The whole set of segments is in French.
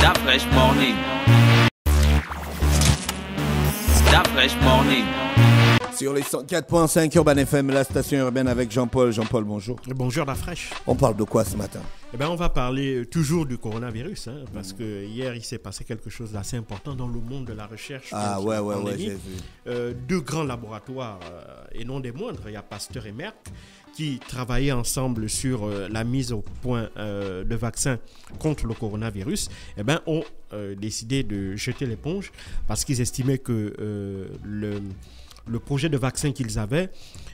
That fresh morning. That fresh morning. Sur les 104.5 Urban FM, la station urbaine avec Jean-Paul. Jean-Paul, bonjour. Bonjour la fraîche. On parle de quoi ce matin? Eh bien, on va parler toujours du coronavirus, parce que hier, il s'est passé quelque chose d'assez important dans le monde de la recherche. Ah ouais, j'ai vu. Deux grands laboratoires, et non des moindres, il y a Pasteur et Merck, qui travaillaient ensemble sur la mise au point de vaccins contre le coronavirus, eh ben, ont décidé de jeter l'éponge parce qu'ils estimaient que le projet de vaccin qu'ils avaient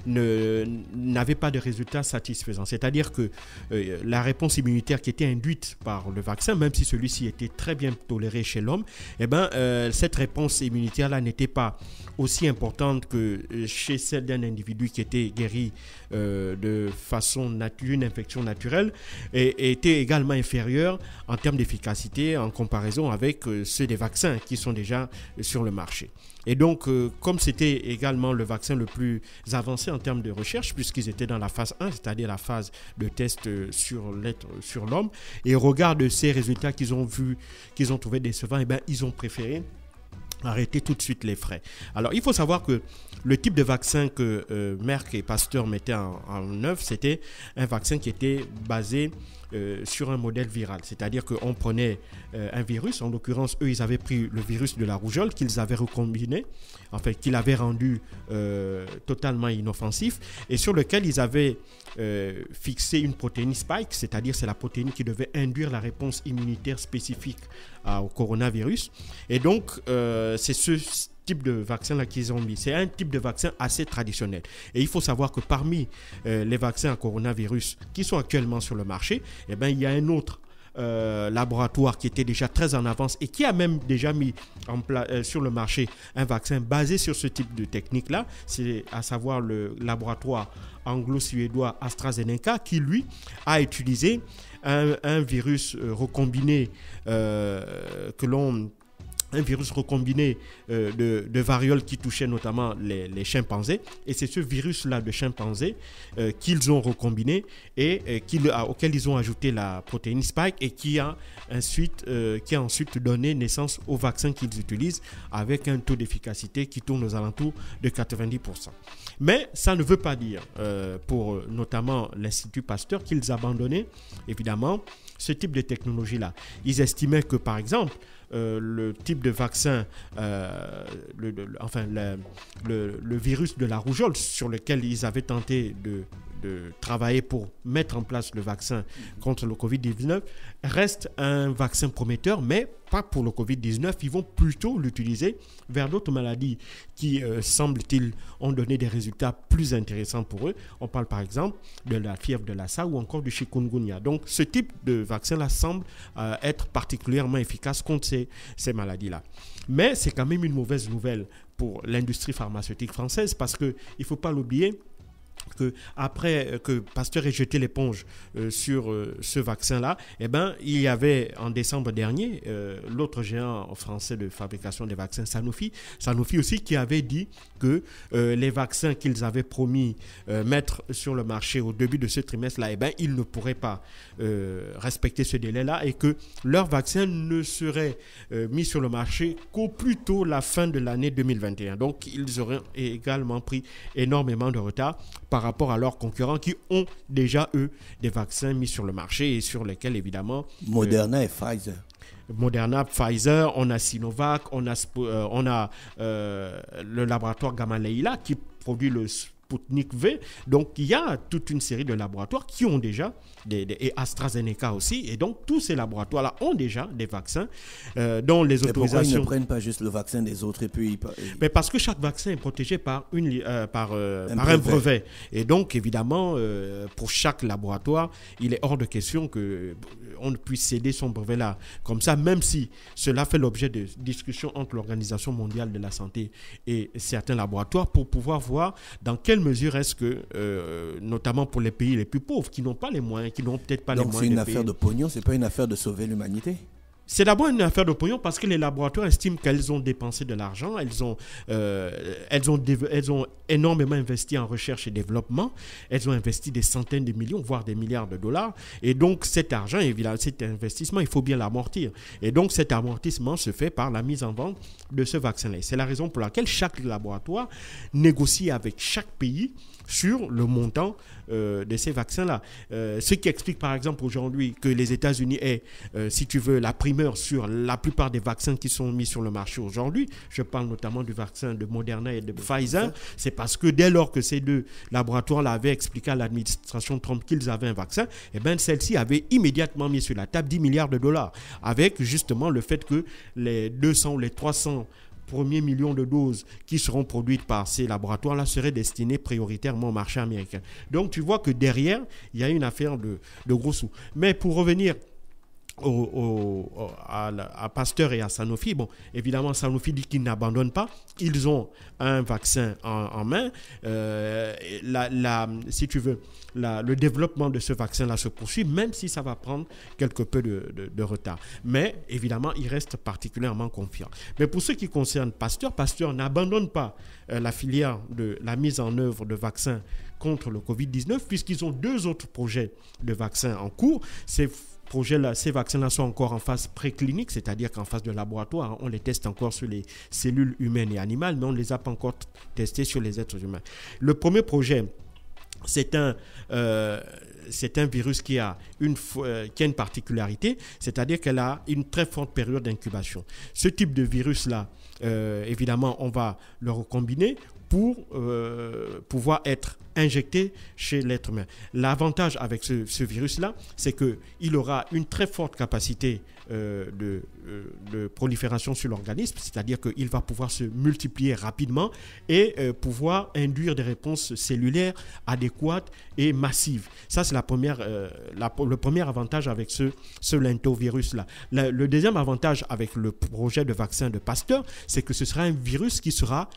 n'avait pas de résultats satisfaisants. C'est-à-dire que la réponse immunitaire qui était induite par le vaccin, même si celui-ci était très bien toléré chez l'homme, eh ben, cette réponse immunitaire-là n'était pas aussi importante que chez celle d'un individu qui était guéri de façon d'une infection naturelle et était également inférieure en termes d'efficacité en comparaison avec ceux des vaccins qui sont déjà sur le marché. Et donc, comme c'était également le vaccin le plus avancé en termes de recherche, puisqu'ils étaient dans la phase 1, c'est-à-dire la phase de test sur l'homme, et au regard de ces résultats qu'ils ont trouvé décevants, eh ben, ils ont préféré arrêter tout de suite les frais. Alors, il faut savoir que le type de vaccin que Merck et Pasteur mettaient en œuvre, c'était un vaccin qui était basé sur un modèle viral. C'est-à-dire qu'on prenait un virus, en l'occurrence, eux, ils avaient pris le virus de la rougeole qu'ils avaient recombiné, enfin, qu'ils avaient rendu totalement inoffensif, et sur lequel ils avaient fixé une protéine spike, c'est-à-dire c'est la protéine qui devait induire la réponse immunitaire spécifique au coronavirus. Et donc, c'est ce type de vaccin-là qu'ils ont mis. C'est un type de vaccin assez traditionnel. Et il faut savoir que parmi les vaccins à coronavirus qui sont actuellement sur le marché, eh ben, il y a un autre laboratoire qui était déjà très en avance et qui a même déjà mis sur le marché un vaccin basé sur ce type de technique-là, c'est à savoir le laboratoire anglo-suédois AstraZeneca qui, lui, a utilisé un virus recombiné un virus recombiné de variole qui touchait notamment les chimpanzés. Et c'est ce virus-là de chimpanzé qu'ils ont recombiné et auquel ils ont ajouté la protéine spike et qui a ensuite donné naissance au vaccin qu'ils utilisent avec un taux d'efficacité qui tourne aux alentours de 90%. Mais ça ne veut pas dire, pour notamment l'Institut Pasteur, qu'ils abandonnaient évidemment ce type de technologie-là. Ils estimaient que, par exemple, le type de vaccin, le virus de la rougeole sur lequel ils avaient tenté de travailler pour mettre en place le vaccin contre le Covid-19 reste un vaccin prometteur, mais pas pour le Covid-19. Ils vont plutôt l'utiliser vers d'autres maladies qui, semble-t-il, ont donné des résultats plus intéressants pour eux. On parle par exemple de la fièvre de Lassa ou encore du chikungunya. Donc ce type de vaccin-là semble être particulièrement efficace contre ces maladies-là. Mais c'est quand même une mauvaise nouvelle pour l'industrie pharmaceutique française parce qu'il ne faut pas l'oublier, que après que Pasteur ait jeté l'éponge sur ce vaccin-là, eh ben, il y avait en décembre dernier l'autre géant français de fabrication des vaccins, Sanofi aussi, qui avait dit que les vaccins qu'ils avaient promis mettre sur le marché au début de ce trimestre-là, eh ben, ils ne pourraient pas respecter ce délai-là et que leurs vaccins ne seraient mis sur le marché qu'au plus tôt la fin de l'année 2021. Donc, ils auraient également pris énormément de retard par rapport à leurs concurrents qui ont déjà, eux, des vaccins mis sur le marché et sur lesquels, évidemment... Moderna et Pfizer. Moderna, Pfizer, on a Sinovac, on a le laboratoire Gamaleya qui produit le Sputnik V. Donc, il y a toute une série de laboratoires qui ont déjà, et AstraZeneca aussi, et donc tous ces laboratoires-là ont déjà des vaccins dont les autorisations... Mais pourquoi ils ne prennent pas juste le vaccin des autres et puis... Mais parce que chaque vaccin est protégé par un brevet. Et donc, évidemment, pour chaque laboratoire, il est hors de question qu'on ne puisse céder son brevet-là comme ça, même si cela fait l'objet de discussions entre l'Organisation mondiale de la santé et certains laboratoires pour pouvoir voir dans quelle mesure est-ce que, notamment pour les pays les plus pauvres, qui n'ont pas les moyens, qui n'ont peut-être pas les moyens. Donc c'est une affaire de pognon, c'est pas une affaire de sauver l'humanité? c'est d'abord une affaire de pognon parce que les laboratoires estiment qu'elles ont dépensé de l'argent, elles ont énormément investi en recherche et développement, elles ont investi des centaines de millions, voire des milliards de dollars. Et donc cet argent, évidemment, cet investissement, il faut bien l'amortir. Et donc cet amortissement se fait par la mise en vente de ce vaccin-là. C'est la raison pour laquelle chaque laboratoire négocie avec chaque pays sur le montant de ces vaccins-là. Ce qui explique par exemple aujourd'hui que les États-Unis aient, si tu veux, la primeur sur la plupart des vaccins qui sont mis sur le marché aujourd'hui. Je parle notamment du vaccin de Moderna et de Pfizer. C'est parce que dès lors que ces deux laboratoires-là avaient expliqué à l'administration Trump qu'ils avaient un vaccin, eh bien celle-ci avait immédiatement mis sur la table 10 milliards de dollars avec justement le fait que les 200 ou les 300 premiers millions de doses qui seront produites par ces laboratoires-là seraient destinées prioritairement au marché américain. Donc tu vois que derrière, il y a une affaire de gros sous. Mais pour revenir à Pasteur et à Sanofi, bon, évidemment, Sanofi dit qu'ils n'abandonnent pas. Ils ont un vaccin en main. Si tu veux, le développement de ce vaccin-là se poursuit, même si ça va prendre quelque peu de retard. Mais évidemment, ils restent particulièrement confiants. Mais pour ce qui concerne Pasteur n'abandonne pas la filière de la mise en œuvre de vaccins contre le Covid-19, puisqu'ils ont 2 autres projets de vaccins en cours. Ces vaccins-là sont encore en phase préclinique, c'est-à-dire qu'en phase de laboratoire, on les teste encore sur les cellules humaines et animales, mais on ne les a pas encore testés sur les êtres humains. Le premier projet, c'est un virus qui a une particularité, c'est-à-dire qu'elle a une très forte période d'incubation. Ce type de virus-là, évidemment, on va le recombiner pour pouvoir être injecté chez l'être humain. L'avantage avec ce virus-là, c'est qu'il aura une très forte capacité de prolifération sur l'organisme, c'est-à-dire qu'il va pouvoir se multiplier rapidement et pouvoir induire des réponses cellulaires adéquates et massives. Ça, c'est le premier avantage avec ce lentovirus-là. Le deuxième avantage avec le projet de vaccin de Pasteur, c'est que ce sera un virus qui sera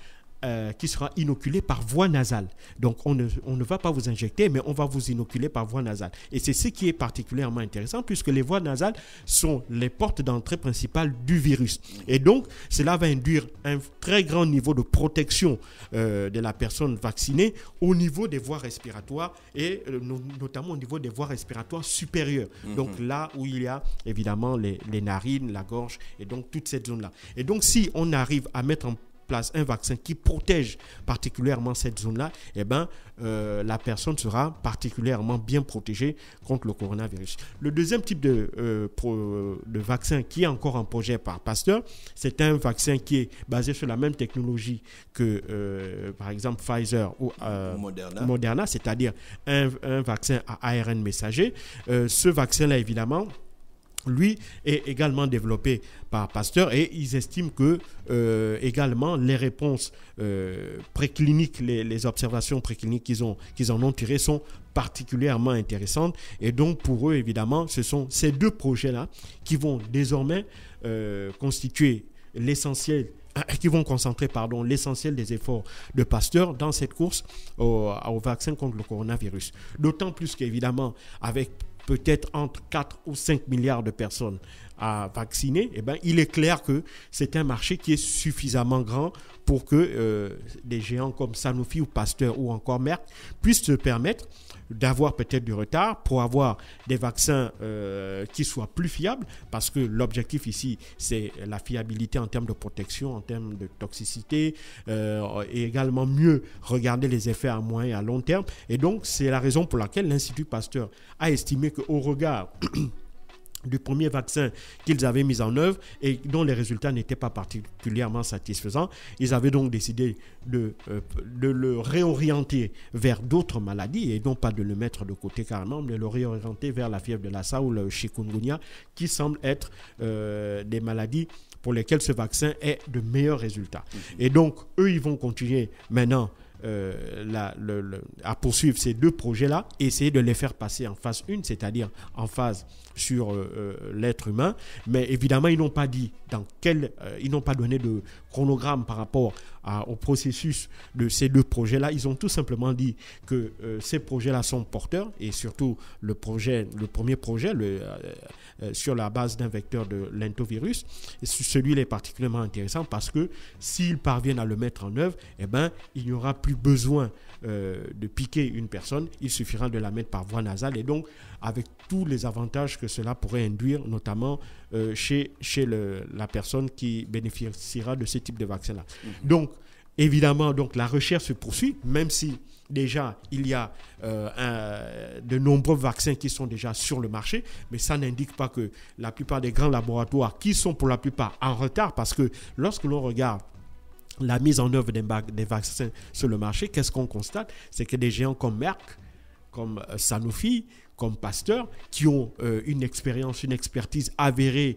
inoculé par voie nasale. Donc, on ne va pas vous injecter, mais on va vous inoculer par voie nasale. Et c'est ce qui est particulièrement intéressant, puisque les voies nasales sont les portes d'entrée principales du virus. Et donc, cela va induire un très grand niveau de protection de la personne vaccinée au niveau des voies respiratoires et notamment au niveau des voies respiratoires supérieures. Donc, là où il y a évidemment les narines, la gorge, et donc toute cette zone-là. Et donc, si on arrive à mettre en place un vaccin qui protège particulièrement cette zone-là, eh ben, la personne sera particulièrement bien protégée contre le coronavirus. Le deuxième type de vaccin qui est encore en projet par Pasteur, c'est un vaccin qui est basé sur la même technologie que, par exemple, Pfizer ou Moderna, c'est-à-dire un vaccin à ARN messager. Ce vaccin-là, évidemment, lui est également développé par Pasteur et ils estiment que également les réponses précliniques, les observations précliniques qu'ils en ont tirées sont particulièrement intéressantes. Et donc pour eux, évidemment, ce sont ces 2 projets-là qui vont désormais constituer l'essentiel, qui vont concentrer l'essentiel des efforts de Pasteur dans cette course au vaccin contre le coronavirus. D'autant plus qu'évidemment, avec peut-être entre 4 ou 5 milliards de personnes à vacciner, eh ben, il est clair que c'est un marché qui est suffisamment grand pour que des géants comme Sanofi ou Pasteur ou encore Merck puissent se permettre d'avoir peut-être du retard pour avoir des vaccins qui soient plus fiables, parce que l'objectif ici, c'est la fiabilité en termes de protection, en termes de toxicité, et également mieux regarder les effets à moyen et à long terme. Et donc, c'est la raison pour laquelle l'Institut Pasteur a estimé qu'au regard du premier vaccin qu'ils avaient mis en œuvre et dont les résultats n'étaient pas particulièrement satisfaisants, ils avaient donc décidé de le réorienter vers d'autres maladies et non pas de le mettre de côté carrément, mais de le réorienter vers la fièvre de Lassa ou le chikungunya, qui semblent être des maladies pour lesquelles ce vaccin est de meilleurs résultats. Et donc, eux, ils vont continuer maintenant à poursuivre ces 2 projets-là, essayer de les faire passer en phase 1, c'est-à-dire en phase sur l'être humain. Mais évidemment, ils n'ont pas dit ils n'ont pas donné de chronogramme par rapport au processus de ces 2 projets-là. Ils ont tout simplement dit que ces projets-là sont porteurs, et surtout le premier projet, sur la base d'un vecteur de l'entovirus. Et celui-là est particulièrement intéressant parce que s'ils parviennent à le mettre en œuvre, eh ben, il n'y aura plus besoin de piquer une personne, il suffira de la mettre par voie nasale et donc avec tous les avantages que cela pourrait induire, notamment chez la personne qui bénéficiera de ce type de vaccin-là. Donc, évidemment, donc, la recherche se poursuit, même si déjà il y a de nombreux vaccins qui sont déjà sur le marché, mais ça n'indique pas que la plupart des grands laboratoires qui sont pour la plupart en retard, parce que lorsque l'on regarde la mise en œuvre des vaccins sur le marché, qu'est-ce qu'on constate? C'est que des géants comme Merck, comme Sanofi, comme Pasteur, qui ont une expérience, une expertise avérée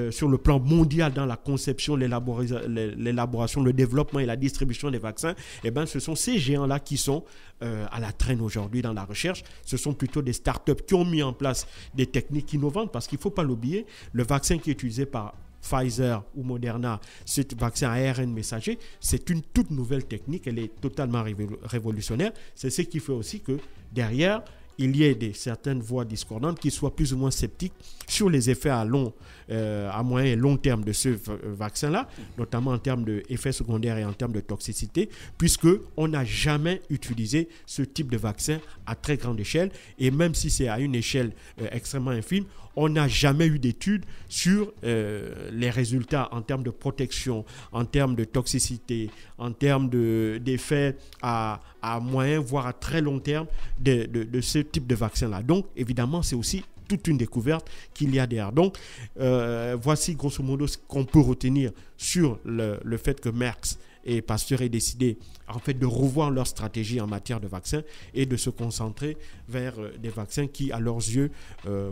sur le plan mondial dans la conception, l'élaboration, le développement et la distribution des vaccins, eh ben, ce sont ces géants-là qui sont à la traîne aujourd'hui dans la recherche. Ce sont plutôt des startups qui ont mis en place des techniques innovantes, parce qu'il ne faut pas l'oublier, le vaccin qui est utilisé par Pfizer ou Moderna, ce vaccin ARN messager, c'est une toute nouvelle technique, elle est totalement révolutionnaire. C'est ce qui fait aussi que derrière, il y ait certaines voix discordantes qui soient plus ou moins sceptiques sur les effets à moyen et long terme de ce vaccin-là, notamment en termes d'effets secondaires et en termes de toxicité, puisqu'on n'a jamais utilisé ce type de vaccin à très grande échelle, et même si c'est à une échelle extrêmement infime, on n'a jamais eu d'études sur les résultats en termes de protection, en termes de toxicité, en termes d'effets à moyen, voire à très long terme de ce type de vaccin-là. Donc, évidemment, c'est aussi toute une découverte qu'il y a derrière. Donc, voici grosso modo ce qu'on peut retenir sur le fait que Merck et Pasteur aient décidé en fait de revoir leur stratégie en matière de vaccins et de se concentrer vers des vaccins qui, à leurs yeux,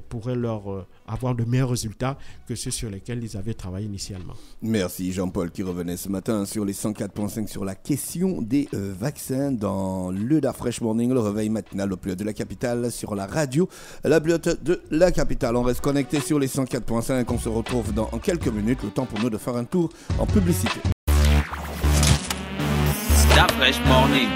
pourraient leur avoir de meilleurs résultats que ceux sur lesquels ils avaient travaillé initialement. Merci Jean-Paul qui revenait ce matin sur les 104.5 sur la question des vaccins dans le Da Fresh Morning, le réveil matinal au plus haut de la capitale sur la radio, la plus haute de la capitale. On reste connecté sur les 104.5, on se retrouve dans quelques minutes, le temps pour nous de faire un tour en publicité. Da Fresh Morning.